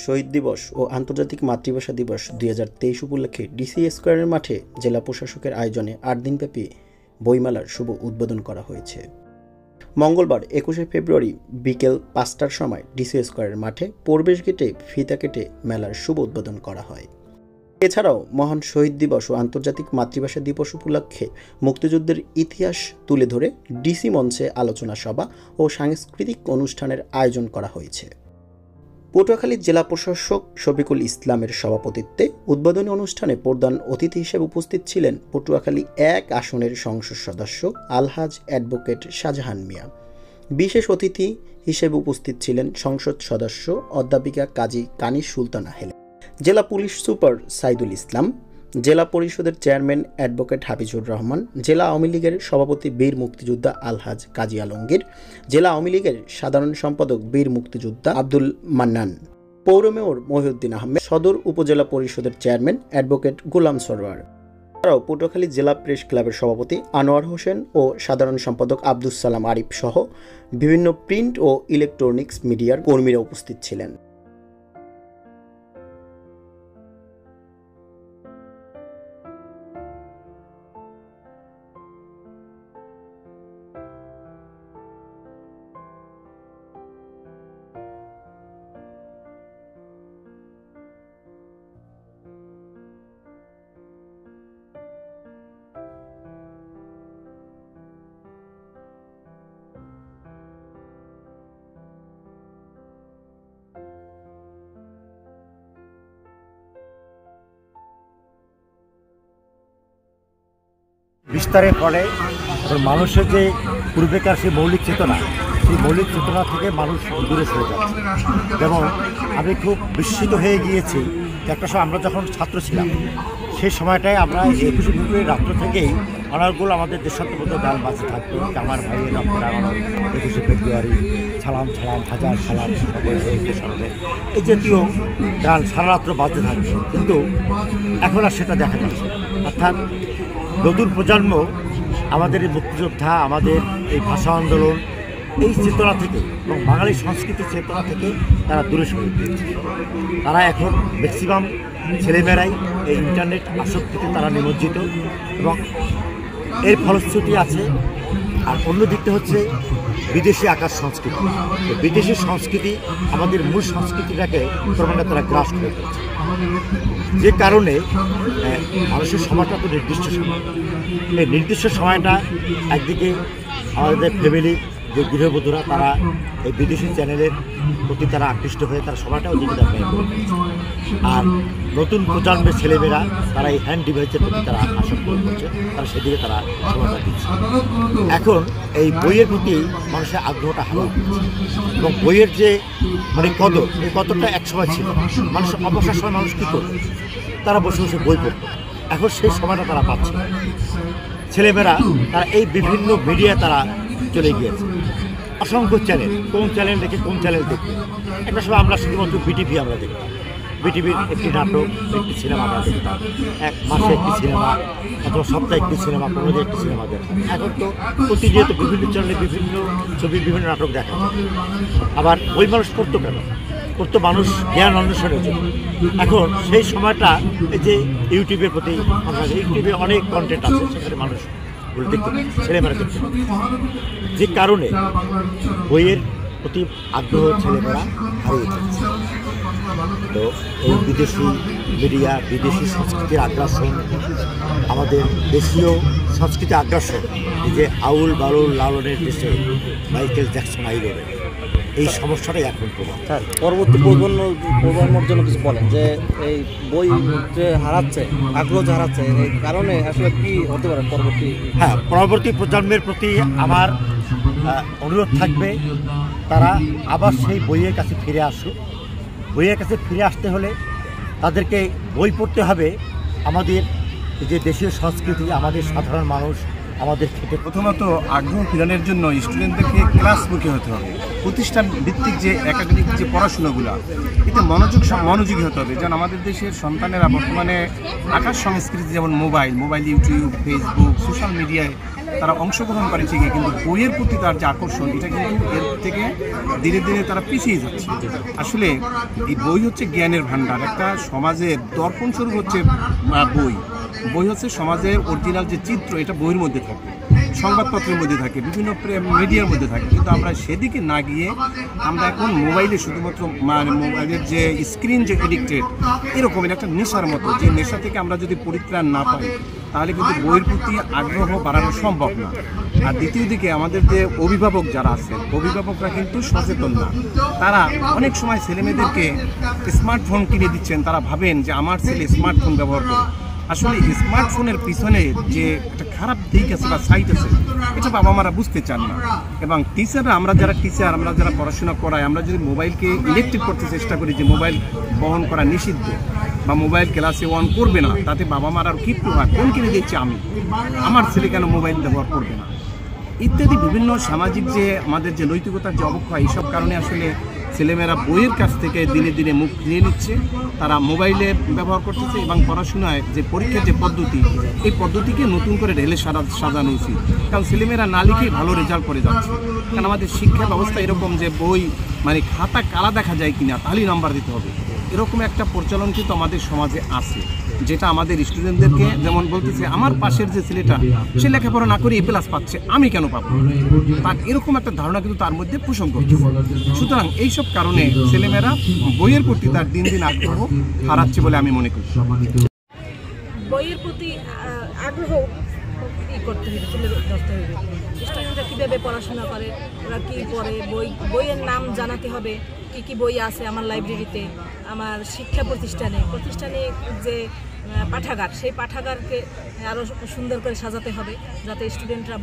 শহীদ দিবস ও আন্তর্জাতিক মাতৃভাষা দিবস 2023 উপলক্ষে ডিসি স্কয়ারের মাঠে জেলা প্রশাসকের আয়োজনে 8 দিনব্যাপী বইমেলার শুভ উদ্বোধন করা হয়েছে। মঙ্গলবার 21শে ফেব্রুয়ারি বিকেল 5টার সময় ডিসি স্কয়ারের মাঠে প্রবেশ গেটে ফিতা কেটে মেলার শুভ উদ্বোধন করা হয়। এছাড়াও মহান শহীদ দিবস ও আন্তর্জাতিক মাতৃভাষা দিবস উপলক্ষে মুক্তিযুদ্ধের ইতিহাস তুলে ধরে ডিসি মঞ্চে আলোচনা সভা ও সাংস্কৃতিক অনুষ্ঠানের আয়োজন করা হয়েছে। পটুয়াখালী জেলা প্রশাসক শফিকুল ইসলামের সভাপতিত্বে উদ্বোধনী অনুষ্ঠানে প্রধান অতিথি হিসেবে উপস্থিত ছিলেন পটুয়াখালী 1 আসনের সংসদ সদস্য আলহাজ অ্যাডভোকেট শাহজাহান মিয়া। বিশেষ অতিথি হিসেবে উপস্থিত ছিলেন সংসদ সদস্য অধ্যাপিকা কাজী কানিজ সুলতানা হেলেন, জেলা পুলিশ সুপার সাইদুল ইসলাম, জেলা পরিষদের চেয়ারম্যান অ্যাডভোকেট হাফিজুর রহমান, জেলা আওয়ামী লীগের সভাপতি বীর মুক্তিযোদ্ধা আলহাজ কাজী আলমগীর, জেলা আওয়ামী লীগের সাধারণ সম্পাদক বীর মুক্তিযোদ্ধা আব্দুল মান্নান, পৌর মেয়র মহিউদ্দিন আহমেদ, সদর উপজেলা পরিষদের চেয়ারম্যান অ্যাডভোকেট গোলাম সরওয়ার। এছাড়াও পটুয়াখালী জেলা প্রেস ক্লাবের সভাপতি আনোয়ার হোসেন ও সাধারণ সম্পাদক আব্দুস সালাম আরিফ সহ বিভিন্ন প্রিন্ট ও ইলেকট্রনিক্স মিডিয়ার কর্মীরা উপস্থিত ছিলেন। বিস্তারের ফলে মানুষের যে পূর্বেকার সেই মৌলিক চেতনা থেকে মানুষ দূরে সরে যাচ্ছে। যেমন আমি খুব বিস্মিত হয়ে গিয়েছি একটা সময় আমরা যখন ছাত্র ছিলাম সেই সময়টায় আমরা 21শে ফেব্রুয়ারি রাত্র থেকেই অনেকগুলো আমাদের দেশাত্মবোধক গান বাজতে থাকতো। আমার ভাইয়ের রক্তের আমার 21শে ফেব্রুয়ারি, সালাম সালাম হাজার সালাম সর্বে, এই জাতীয় গান সারা রাত্র বাজতে থাকতো। কিন্তু এখন আর সেটা দেখা যাচ্ছে। অর্থাৎ নতুন প্রজন্ম আমাদের এই মুক্তিযোদ্ধা, আমাদের এই ভাষা আন্দোলন, এই চেতনা থেকে এবং বাঙালি সংস্কৃতির চেতনা থেকে তারা দূরে সরে গিয়েছে। তারা এখন ম্যাক্সিমাম ছেলেমেয়েরাই এই ইন্টারনেট আসক্তিতে তারা নিমজ্জিত এবং এর ফলশ্রুতি আছে। আর অন্য দিকটা হচ্ছে বিদেশি আকার সংস্কৃতি। বিদেশি সংস্কৃতি আমাদের মূল সংস্কৃতিটাকে ক্রমান্বয়ে তারা গ্রাস করে ফেলছে, যে কারণে মানুষের সময়টা তো নির্দিষ্ট সময়। এই নির্দিষ্ট সময়টা একদিকে আমাদের ফ্যামিলি যে গৃহবধূরা তারা এই বিদেশি চ্যানেলের প্রতি তারা আকৃষ্ট হয়ে তারা সময়টাও দিকে তারা ব্যয় করে ফেলছে। আর নতুন প্রজন্মের ছেলেমেয়েরা তারা এই হ্যান্ড ডিভাইসের প্রতি তারা আসক্ত করছে, তারা সেদিকে তারা সময়টা দিচ্ছে। এখন এই বইয়ের প্রতি মানুষের আগ্রহটা হারিয়ে দিচ্ছে এবং বইয়ের যে কদর, এই কদরটা একসময় ছিল। মানুষের অবসর সময় মানুষ কী করবে? তারা বসে বসে বই পড়তো। এখন সেই সময়টা তারা পাচ্ছে। ছেলেমেয়েরা তারা এই বিভিন্ন মিডিয়া তারা চলে গিয়েছে। অসংখ্য চ্যানেল, কোন চ্যানেল দেখে কোন চ্যানেল দেখবে। একটা সময় আমরা শুধুমাত্র বিটিভি আমরা দেখতাম। বিটিভির একটি নাটক, একটি সিনেমা আমরা দেখতাম। এক মাসে একটি সিনেমা অথবা সপ্তাহে একটি সিনেমা, 15 দিনে একটি সিনেমা দেখতাম। এখন তো প্রতিনিয়ত বিভিন্ন চ্যানেলে বিভিন্ন ছবি, বিভিন্ন নাটক দেখা যায়। আবার ওই মানুষ পড়তো কেন? পড়তো মানুষ জ্ঞান অন্বেষণের জন্য। এখন সেই সময়টা এই যে ইউটিউবের প্রতি, ইউটিউবে অনেক কন্টেন্ট আছে, সেখানে মানুষ দেখতে ছেলেমেয়েরা দেখতে, যে কারণে বইয়ের প্রতি আগ্রহ ছেলেমেয়েরা হারিয়ে যাচ্ছে। তো এই বিদেশি মিডিয়া, বিদেশি সংস্কৃতির আগ্রাসন, আমাদের দেশীয় সংস্কৃতি আগ্রাসন, এই যে আউল বাউল লালনের দেশে মাইকেল জ্যাকসন আইরনের এই সমস্যাটাই এখন প্রভাব। স্যার, পরবর্তী প্রজন্মের জন্য কিছু বলেন যে এই বই যে হারাচ্ছে, আগ্রহ যে হারাচ্ছে, এই কারণে আসলে কি হতে পারে পরবর্তী? হ্যাঁ, পরবর্তী প্রজন্মের প্রতি আমার অনুরোধ থাকবে তারা আবার সেই বইয়ের কাছে ফিরে আসুক। বইয়ের কাছে ফিরে আসতে হলে তাদেরকে বই পড়তে হবে। আমাদের যে দেশীয় সংস্কৃতি, আমাদের সাধারণ মানুষ, আমাদের খেতে প্রথমত আগ্রহ ফিরানোর জন্য স্টুডেন্টদেরকে ক্লাসমুখী হতে হবে। প্রতিষ্ঠান ভিত্তিক যে একাডেমিক যে পড়াশোনাগুলো, এতে মনোযোগী হতে হবে। যেমন আমাদের দেশের সন্তানেরা বর্তমানে আকাশ সংস্কৃতি, যেমন মোবাইল, ইউটিউব, ফেসবুক, সোশ্যাল মিডিয়ায় তারা অংশগ্রহণ করে ঠিকই, কিন্তু বইয়ের প্রতি তার যে আকর্ষণ এটা কিন্তু এর থেকে ধীরে ধীরে তারা পিছিয়ে যাচ্ছে। আসলে এই বই হচ্ছে জ্ঞানের ভাণ্ডার, একটা সমাজের দর্পণ স্বরূপ হচ্ছে বই। বই হচ্ছে সমাজের অরিজিনাল যে চিত্র, এটা বইয়ের মধ্যে থাকে, সংবাদপত্রের মধ্যে থাকে, বিভিন্ন মিডিয়ার মধ্যে থাকে, কিন্তু আমরা সেদিকে না গিয়ে আমরা এখন মোবাইলে শুধুমাত্র মোবাইলের যে স্ক্রিন যে এডিক্টেড, এরকমের একটা নেশার মতো, যে নেশা থেকে আমরা যদি পরিত্রাণ না পাই তাহলে কিন্তু বইয়ের প্রতি আগ্রহ বাড়ানো সম্ভব না। আর দ্বিতীয় দিকে আমাদের যে অভিভাবক যারা আছেন, অভিভাবকরা কিন্তু সচেতন না। তারা অনেক সময় ছেলেমেয়েদেরকে স্মার্টফোন কিনে দিচ্ছেন, তারা ভাবেন যে আমার ছেলে স্মার্টফোন ব্যবহার করে। আসলে স্মার্টফোনের পিছনে যে একটা খারাপ দিক আছে বা সাইড আছে, এটা বাবা মারা বুঝতে চান না। এবং টিচাররা, আমরা যারা টিচার, আমরা যারা পড়াশোনা করাই, আমরা যদি মোবাইলকে ইলেকট্রিক করতে চেষ্টা করি যে মোবাইল বহন করা নিষিদ্ধ বা মোবাইল ক্লাসে অন করবে না, তাতে বাবা মারার কি প্রভাব, কোন কিনে দিচ্ছে আমি, আমার ছেলে কেন মোবাইল ব্যবহার করবে না, ইত্যাদি বিভিন্ন সামাজিক যে আমাদের যে নৈতিকতার যে অবক্ষয়, এইসব কারণে আসলে ছেলেমেয়েরা বইয়ের কাছ থেকে দিনে দিনে মুখ ফিরিয়ে নিচ্ছে, তারা মোবাইলে ব্যবহার করতেছে। এবং পড়াশোনায় যে পরীক্ষার যে পদ্ধতি, এই পদ্ধতিকে নতুন করে ঢেলে সাজানো উচিত, কারণ ছেলেমেয়েরা না লিখেই ভালো রেজাল্ট করে যাচ্ছে। কারণ আমাদের শিক্ষা ব্যবস্থা এরকম যে বই মানে খাতা কালা দেখা যায় কিনা তাহলেই নাম্বার দিতে হবে, এরকম একটা প্রচলন কিন্তু আমাদের সমাজে আছে, যেটা আমাদের স্টুডেন্টদেরকে যেমন বলতেছে আমার পাশের যে ছেলেটা সে লেখাপড়া না করে A+ পাচ্ছে, আমি কেন পাবো, তার এরকম একটা ধারণা কিন্তু তার মধ্যে পোষণ করছে। সুতরাং এইসব কারণে ছেলেমেয়েরা বইয়ের প্রতি তার দিন দিন আগ্রহ হারাচ্ছে বলে আমি মনে করি। বইয়ের প্রতি আগ্রহ করতে হবে, তুলে ধরতে হবে। স্টুডেন্টরা কীভাবে পড়াশোনা করে, ওরা কী পড়ে, বইয়ের নাম জানাতে হবে, কী বই আছে আমার লাইব্রেরিতে, আমার শিক্ষা প্রতিষ্ঠানে যে পাঠাগার, সেই পাঠাগারকে আরও সুন্দর করে সাজাতে হবে, যাতে স্টুডেন্টরা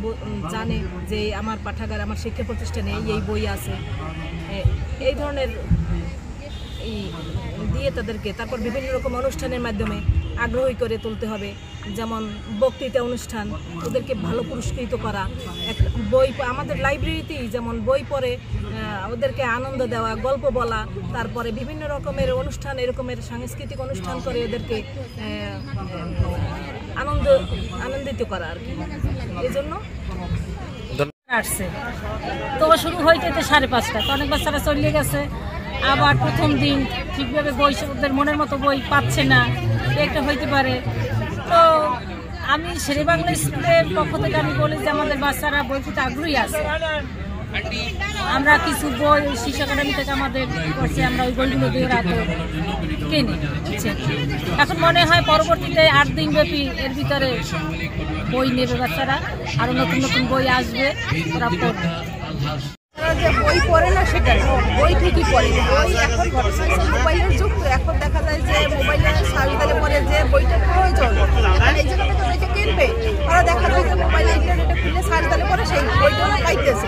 জানে যে আমার পাঠাগার, আমার শিক্ষা প্রতিষ্ঠানে এই বই আছে। এই ধরনের দিয়ে তাদেরকে তারপর বিভিন্ন রকম অনুষ্ঠানের মাধ্যমে আগ্রহী করে তুলতে হবে, যেমন বক্তৃতা অনুষ্ঠান, ওদেরকে ভালো পুরস্কৃত করা, বই আমাদের লাইব্রেরিতেই যেমন বই পড়ে ওদেরকে আনন্দ দেওয়া, গল্প বলা, তারপরে বিভিন্ন রকমের অনুষ্ঠান, এরকমের সাংস্কৃতিক অনুষ্ঠান করে ওদেরকে আনন্দিত করা আর কি। এই জন্য আসছে তো শুরু হইতে 5:30, তো অনেক বাচ্চারা চলে গেছে। আবার প্রথম দিন ঠিকভাবে বই ওদের মনের মতো বই পাচ্ছে না, একটা হইতে পারে। তো আমি শেরেবাংলা স্কুলের পক্ষ থেকে আমি বলি যে আমাদের বাচ্চারা বই পড়তে আগ্রহী আছে। আমরা কিছু বই শিশু একাডেমি থেকে আমাদের করছে, আমরা ওই বইগুলো দিয়ে রাতে কিনে বুঝছেন। এখন মনে হয় পরবর্তীতে 8 দিন ব্যাপী এর ভিতরে বই নেবে বাচ্চারা, আরও নতুন নতুন বই আসবে, ওরা পড়বে। যে বই পড়ে না সেটা বই ঠিকই পড়ে, বই এখন মোবাইলের যুগ, এখন দেখা যায় যে মোবাইলে সার্চ দিলে পরে যে বইটা প্রয়োজন, এই জন্য বইটা কিনবে, ওরা দেখা যায় যে মোবাইলে ইন্টারনেটে খুলে সার্চ দিলে পরে সেই বইটা পাইতেছে,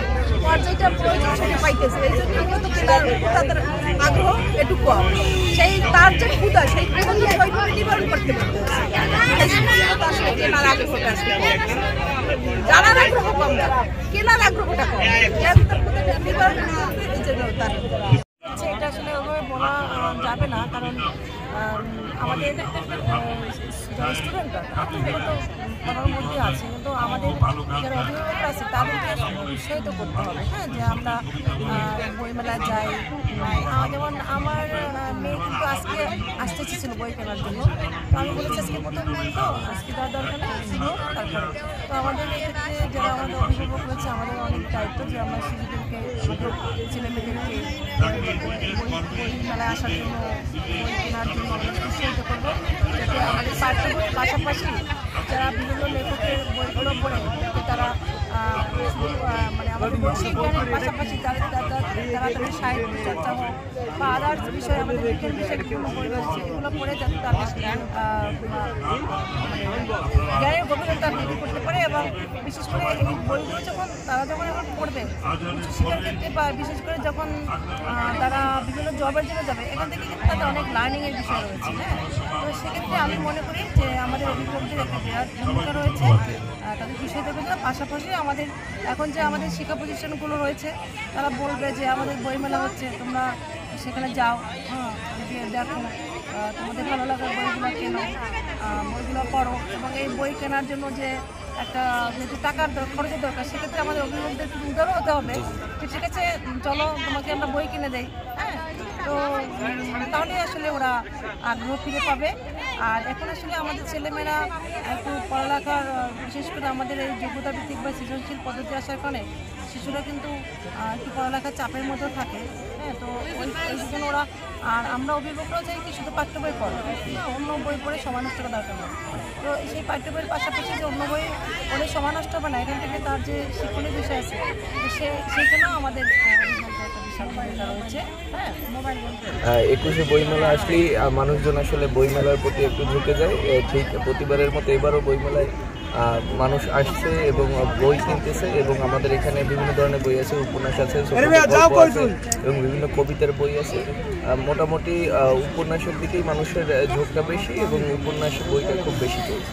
আর যেটা প্রয়োজন সেটা পাইতেছে। এই জন্য মূলত কেনার তাদের আগ্রহ একটু কম, সেই তার যে ক্ষুধা, সেই ক্ষুধা নিয়ে বই নিবারণ করতে পারতেছে, আসলে কেনার আগ্রহটা আসলে জানার আগ্রহ কম, কেনার আগ্রহটা কম, এটা আসলে ওভাবে বলা যাবে না, কারণ আমাদের স্টুডেন্টরা তো পড়ার মধ্যে আছে, কিন্তু আমাদের যারা অভিভাবকরা আছে তাদেরকে উৎসাহিত করতে হবে, হ্যাঁ, যে আমরা বইমেলা যাই। যেমন আমার মেয়ে কিন্তু আজকে আসতে চেয়েছিল বই কেনার জন্য, তো আমি বলেছি আজকে প্রথম দিন, তো আজকে তার দরকার নেই, শুরু তারপরে। তো আমাদের এক্ষেত্রে যারা আমাদের অভিভাবক রয়েছে, আমাদের অনেক দায়িত্ব যে আমরা শিশুদেরকে, ছেলেমেয়েদেরকে বই মেলায় আসার জন্য, বই কেনার জন্য উৎসাহিত করবো, যাতে আমাদের পাশাপাশি যারা বিভিন্ন লেখকের বইগুলো পড়ে তারা মানে আমাদের বৈশ্বিক জ্ঞানের পাশাপাশি তারা তাদের সাহিত্য চর্চা হোক বা আদার্স বিষয়ে আমাদের বিজ্ঞান বিষয়ে বিভিন্ন বই রয়েছে, এগুলো পড়ে যাতে তাদের জ্ঞানের গভীরতা বৃদ্ধি করতে পারে। এবং বিশেষ করে এই বইগুলো তারা যখন এখন পড়বে উচ্চশিক্ষার ক্ষেত্রে, বা বিশেষ করে যখন তারা বিভিন্ন জবের জন্য যাবে, এখান থেকে কিন্তু তাদের অনেক লার্নিংয়ের বিষয় রয়েছে, হ্যাঁ। তো সেক্ষেত্রে আমি মনে করি যে আমাদের অভিভাবকদের একটা বিরাট ভূমিকা রয়েছে তাদের বিষয় দেবে না। পাশাপাশি আমাদের এখন যে আমাদের শিক্ষা প্রতিষ্ঠানগুলো রয়েছে, তারা বলবে যে আমাদের বইমেলা হচ্ছে, তোমরা সেখানে যাও, হ্যাঁ, দেখো, তোমাদের ভালো লাগার বইগুলো কেনো, বইগুলো পড়ো। এবং এই বই কেনার জন্য যে একটা যেহেতু টাকার খরচের দরকার, সেক্ষেত্রে আমাদের অভিভাবকদের একটু উদারও হতে হবে। তো ঠিক আছে, চলো তোমাকে আমরা বই কিনে দেই, হ্যাঁ। তো তাহলে আসলে ওরা আগ্রহ ফিরে পাবে। আর এখন আসলে আমাদের ছেলেমেয়েরা একটু পড়ালেখার, বিশেষ করে আমাদের এই যোগ্যতা ভিত্তিক বা সৃজনশীল পদ্ধতি আসার কারণে শিশুরা কিন্তু একটু পড়ালেখার চাপের মধ্যেও থাকে, হ্যাঁ। তো ওই জন্য ওরা, আর আমরা অভিভাবকরাও চাই কি শুধু পাঠ্য বই পড়ে, অন্য বই পড়ে সময় নষ্ট করা দরকার নেই। তো সেই পাঠ্য বইয়ের পাশাপাশি যে অন্য বই পড়ে সময় নষ্ট হবে না, এখান থেকে তার যে শিক্ষণীয় বিষয় আছে সেখানেও আমাদের একটা বিশাল ভূমিকা রয়েছে, হ্যাঁ। মোবাইল 21শে বইমেলা আসলেই মানুষজন আসলে বইমেলার প্রতি একটু ঝুঁকে যায়। ঠিক প্রতিবারের মতো এবারও বইমেলায় মানুষ আসছে এবং বই কিনতেছে, এবং আমাদের এখানে বিভিন্ন ধরনের বই আছে, উপন্যাস আছে, গল্প আছে এবং বিভিন্ন কবিতার বই আছে। মোটামুটি উপন্যাসের দিকেই মানুষের ঝোঁকটা বেশি এবং উপন্যাস বইটা খুব বেশি চলছে।